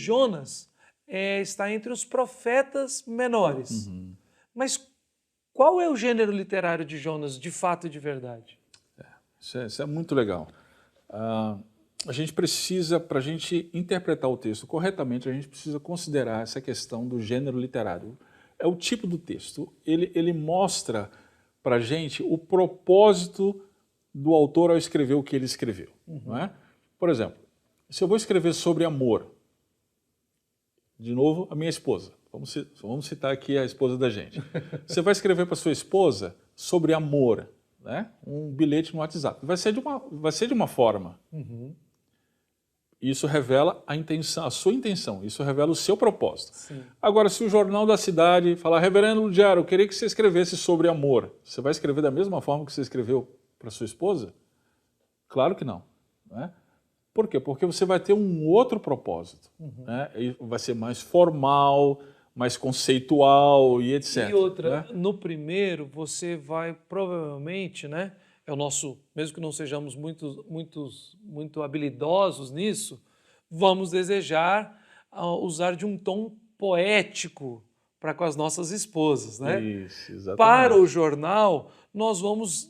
Jonas está entre os profetas menores. Mas qual é o gênero literário de Jonas, de fato e de verdade? Isso é muito legal. A gente precisa, para a gente interpretar o texto corretamente, a gente precisa considerar essa questão do gênero literário. É o tipo do texto. Ele mostra para a gente o propósito do autor ao escrever o que ele escreveu. Não é? Por exemplo, se eu vou escrever sobre amor, de novo, a minha esposa. Vamos citar aqui a esposa da gente. Você vai escrever para sua esposa sobre amor, né? Um bilhete no WhatsApp. Vai ser de uma forma. Isso revela a sua intenção, isso revela o seu propósito. Sim. Agora, se o jornal da cidade falar, Reverendo Ludiaro, eu queria que você escrevesse sobre amor, você vai escrever da mesma forma que você escreveu para sua esposa? Claro que não. Né? Por quê? Porque você vai ter um outro propósito. Né? E vai ser mais formal, mais conceitual e etc. E outra, né? no primeiro você vai provavelmente, né? É o nosso, mesmo que não sejamos muito habilidosos nisso, vamos desejar usar de um tom poético para com as nossas esposas, né? Isso, exatamente. Para o jornal, nós vamos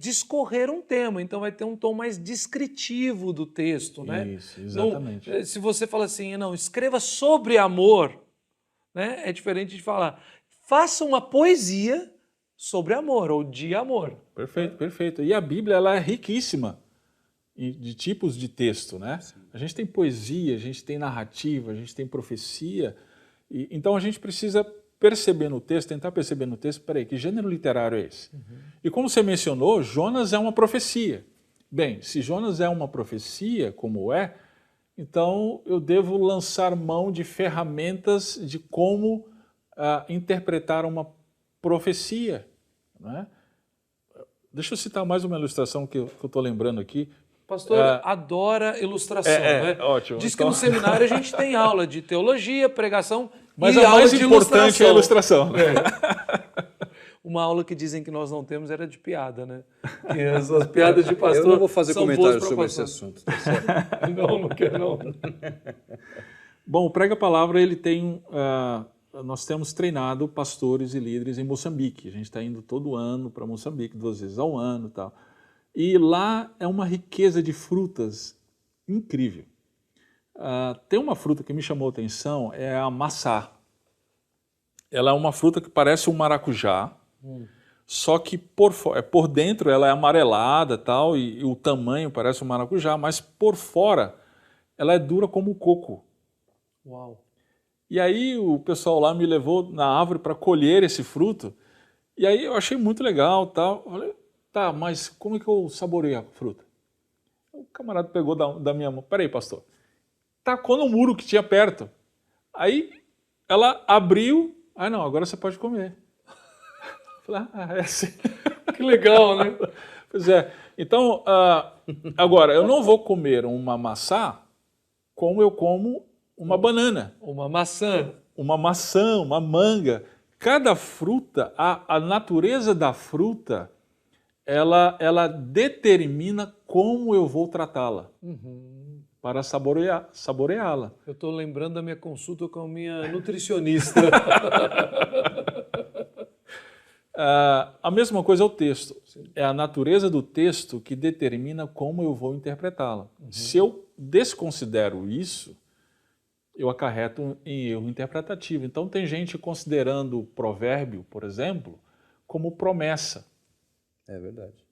discorrer um tema, então vai ter um tom mais descritivo do texto, né? Isso, exatamente. Não, se você fala assim, não, escreva sobre amor, né? É diferente de falar, faça uma poesia sobre amor ou de amor. Perfeito, perfeito. E a Bíblia ela é riquíssima de tipos de texto, né? Sim. A gente tem poesia, a gente tem narrativa, a gente tem profecia. Então a gente precisa perceber no texto, tentar perceber no texto, peraí, que gênero literário é esse? E como você mencionou, Jonas é uma profecia. Bem, se Jonas é uma profecia, como é, então eu devo lançar mão de ferramentas de como interpretar uma profecia, né? Deixa eu citar mais uma ilustração que eu estou lembrando aqui. Pastor adora ilustração, né? Ótimo. Diz que no seminário a gente tem aula de teologia, pregação mas e a aula mais de importante é a ilustração. Uma aula que dizem que nós não temos era de piada, né? Que as piadas de pastor Eu não vou fazer são comentário boas sobre pastor. esse assunto. Tá certo? Não quero não. Bom, o Prega Palavra, ele tem... nós temos treinado pastores e líderes em Moçambique. A gente está indo todo ano para Moçambique, 2 vezes ao ano e tal. E lá é uma riqueza de frutas incrível. Tem uma fruta que me chamou a atenção, é a maçã. Ela é uma fruta que parece um maracujá, só que por dentro ela é amarelada tal, e o tamanho parece um maracujá, mas por fora ela é dura como o coco. Uau. E aí o pessoal lá me levou na árvore para colher esse fruto, e aí eu achei muito legal tal. Eu falei, tá, mas como é que eu saboreio a fruta? O camarada pegou da minha mão, peraí pastor, tacou no muro que tinha perto. Aí ela abriu, não, agora você pode comer. Eu falei, é assim. Que legal, né? Pois é, então, agora, eu não vou comer uma maçã como eu como uma banana. Uma maçã. Uma maçã, uma manga. Cada fruta, a natureza da fruta, ela determina como eu vou tratá-la para saboreá-la. Eu estou lembrando da minha consulta com a minha nutricionista. A mesma coisa é o texto. É a natureza do texto que determina como eu vou interpretá-la. Se eu desconsidero isso, eu acarreto em erro interpretativo. Então tem gente considerando o provérbio, por exemplo, como promessa. É verdade.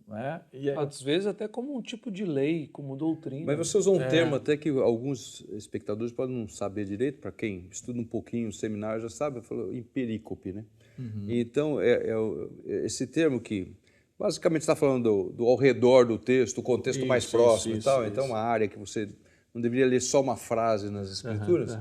Né? Às vezes até como um tipo de lei, como doutrina. Mas você usou um termo até que alguns espectadores podem não saber direito, para quem estuda um pouquinho o seminário já sabe, falou em perícope, né? Então, esse termo que basicamente está falando do ao redor do texto, o contexto mais próximo e tal, então uma área que você não deveria ler só uma frase nas escrituras.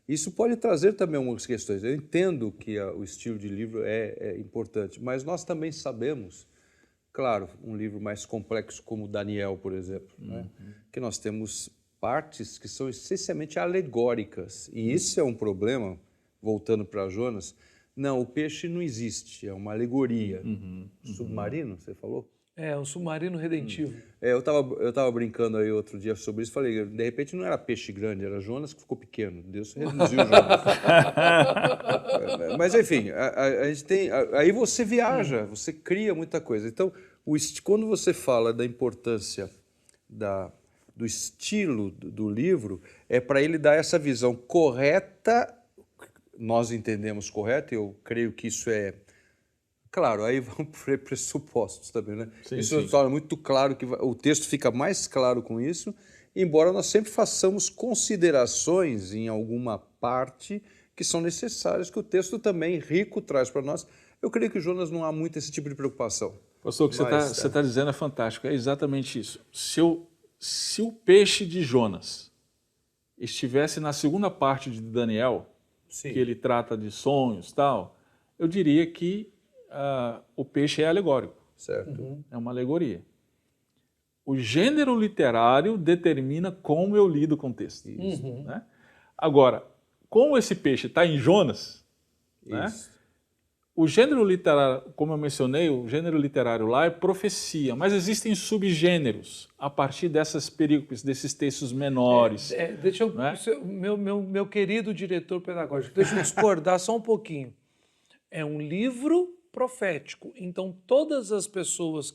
Isso pode trazer também algumas questões. Eu entendo que o estilo de livro é importante, mas nós também sabemos, claro, um livro mais complexo como Daniel, por exemplo, né? Que nós temos partes que são essencialmente alegóricas. E isso é um problema, voltando para Jonas. Não, o peixe não existe, é uma alegoria. Submarino, você falou? É, um submarino redentivo. Eu tava brincando aí outro dia sobre isso, falei, de repente não era peixe grande, era Jonas que ficou pequeno. Deus reduziu Jonas. Mas enfim, a gente tem. Aí você viaja, você cria muita coisa. Então, quando você fala da importância do estilo do livro, é para ele dar essa visão correta, nós entendemos correta, eu creio que isso é. Claro, aí vão pressupostos também, né? Sim, Isso sim. torna muito claro que o texto fica mais claro com isso, embora nós sempre façamos considerações em alguma parte que são necessárias, que o texto também rico traz para nós. Eu creio que Jonas não há muito esse tipo de preocupação. Pastor, o que Mas, você tá dizendo é fantástico, é exatamente isso. Se o peixe de Jonas estivesse na segunda parte de Daniel, Sim. que ele trata de sonhos e tal, eu diria que o peixe é alegórico, Certo. é uma alegoria. O gênero literário determina como eu lido com o texto. Né? Agora, como esse peixe está em Jonas, né? Isso. O gênero literário, como eu mencionei, o gênero literário lá é profecia, mas existem subgêneros a partir dessas perícopes, desses textos menores. Deixa eu, né? meu querido diretor pedagógico, deixa eu discordar só um pouquinho. É um livro profético, então todas as pessoas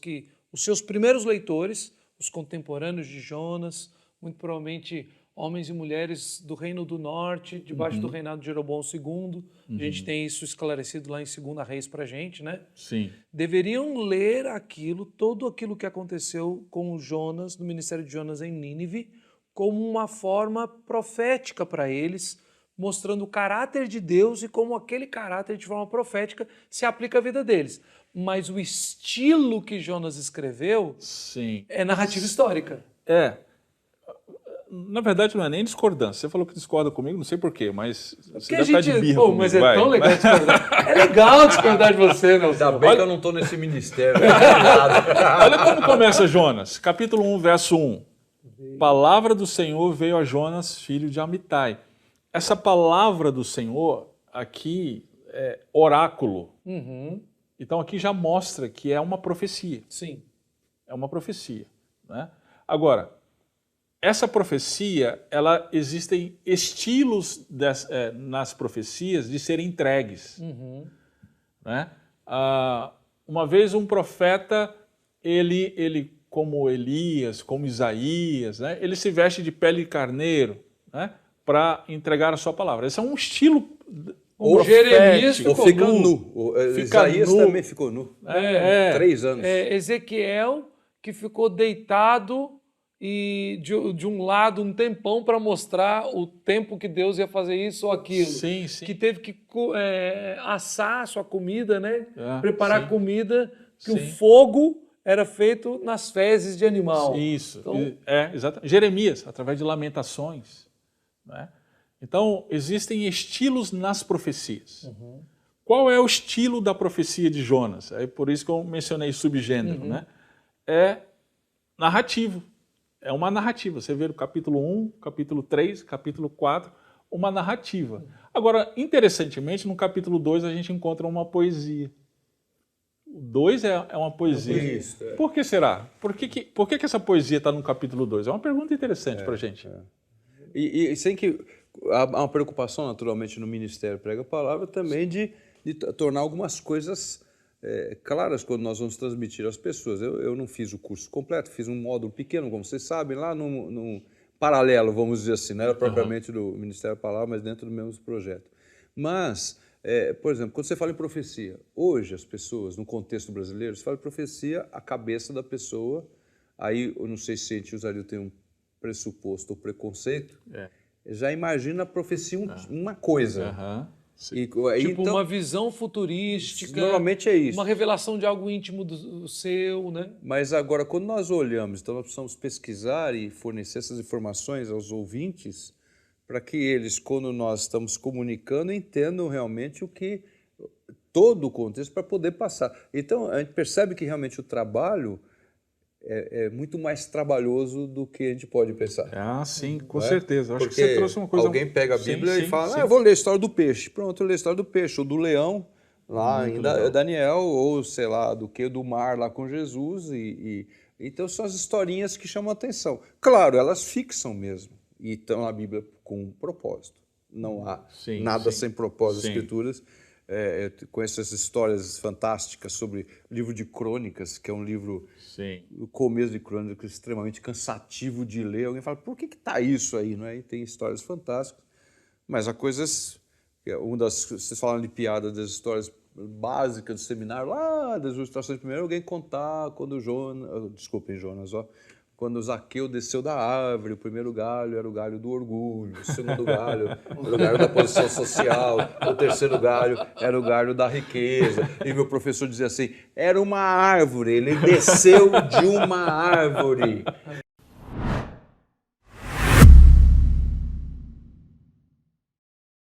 os seus primeiros leitores, os contemporâneos de Jonas, muito provavelmente homens e mulheres do Reino do Norte, debaixo do reinado de Jeroboão II, a gente tem isso esclarecido lá em 2 Reis para a gente, né? Sim. Deveriam ler todo aquilo que aconteceu com Jonas, no ministério de Jonas em Nínive, como uma forma profética para eles, mostrando o caráter de Deus e como aquele caráter de forma profética se aplica à vida deles. Mas o estilo que Jonas escreveu Sim. é narrativa histórica. Na verdade, não é nem discordância. Você falou que discorda comigo, não sei porquê, mas você deve estar de birra Pô, comigo. mas é vai. tão legal discordar. É legal discordar de você, Nelson. Ainda bem que eu não estou nesse ministério. Olha como começa Jonas, capítulo 1, verso 1. Palavra do Senhor veio a Jonas, filho de Amitai. Essa palavra do Senhor aqui é oráculo. Então aqui já mostra que é uma profecia. Sim. É uma profecia. Né? Agora, essa profecia, existem estilos nas profecias de serem entregues. Né? Uma vez um profeta, ele como Elias, como Isaías, né? Ele se veste de pele de carneiro, né? Para entregar a sua palavra. Esse é um estilo O Jeremias Ou fica nu. Isaías também ficou nu. 3 anos. Ezequiel, que ficou deitado e de um lado um tempão para mostrar o tempo que Deus ia fazer isso ou aquilo. Sim, sim. Que teve que assar a sua comida, né? É, Preparar sim. comida, que Sim. o fogo era feito nas fezes de animal. Isso, Então, exatamente. Jeremias, através de lamentações. Né? Então, existem estilos nas profecias. Qual é o estilo da profecia de Jonas? É por isso que eu mencionei subgênero. Né? É narrativo. É uma narrativa. Você vê no capítulo 1, capítulo 3, capítulo 4, uma narrativa. Agora, interessantemente, no capítulo 2 a gente encontra uma poesia. O 2 é uma poesia. Isso, Por que será? Por que essa poesia está no capítulo 2? É uma pergunta interessante para a gente. E sem que há uma preocupação, naturalmente, no Ministério Prega a Palavra também de tornar algumas coisas claras quando nós vamos transmitir às pessoas. Eu não fiz o curso completo, fiz um módulo pequeno, como vocês sabem, lá num paralelo, vamos dizer assim, não era propriamente do Ministério da Palavra, mas dentro do mesmo projeto. Mas, por exemplo, quando você fala em profecia, hoje as pessoas, no contexto brasileiro, se fala em profecia, a cabeça da pessoa, aí eu não sei se a gente usaria um pressuposto ou preconceito, já imagina a profecia uma coisa. Tipo então, uma visão futurística. Normalmente é isso. Uma revelação de algo íntimo do seu, né? Mas agora, quando nós olhamos, então nós precisamos pesquisar e fornecer essas informações aos ouvintes para que eles, quando nós estamos comunicando, entendam realmente todo o contexto para poder passar. Então, a gente percebe que realmente o trabalho é muito mais trabalhoso do que a gente pode pensar. Sim, com certeza. Acho que Porque você trouxe uma coisa... alguém pega a Bíblia e fala, sim. eu vou ler a história do peixe. Pronto, eu leio a história do peixe, ou do leão. lá Muito ainda legal. é Daniel, ou sei lá, do mar lá com Jesus. Então são as historinhas que chamam a atenção. Claro, elas fixam mesmo e estão na Bíblia com um propósito. Não há Sim, nada sim. sem propósito. Sim. As Escrituras, eu conheço essas histórias fantásticas sobre o livro de Crônicas, que é um livro, Sim. o começo de Crônicas, extremamente cansativo de ler. Alguém fala, por que está isso aí? Não é? E tem histórias fantásticas, mas há coisas... Vocês falam de piada das histórias básicas do seminário, lá das ilustrações, primeiro alguém contar quando Jonas, quando Zaqueu desceu da árvore, o primeiro galho era o galho do orgulho, o segundo galho era o galho da posição social, o terceiro galho era o galho da riqueza. E meu professor dizia assim, era uma árvore, ele desceu de uma árvore.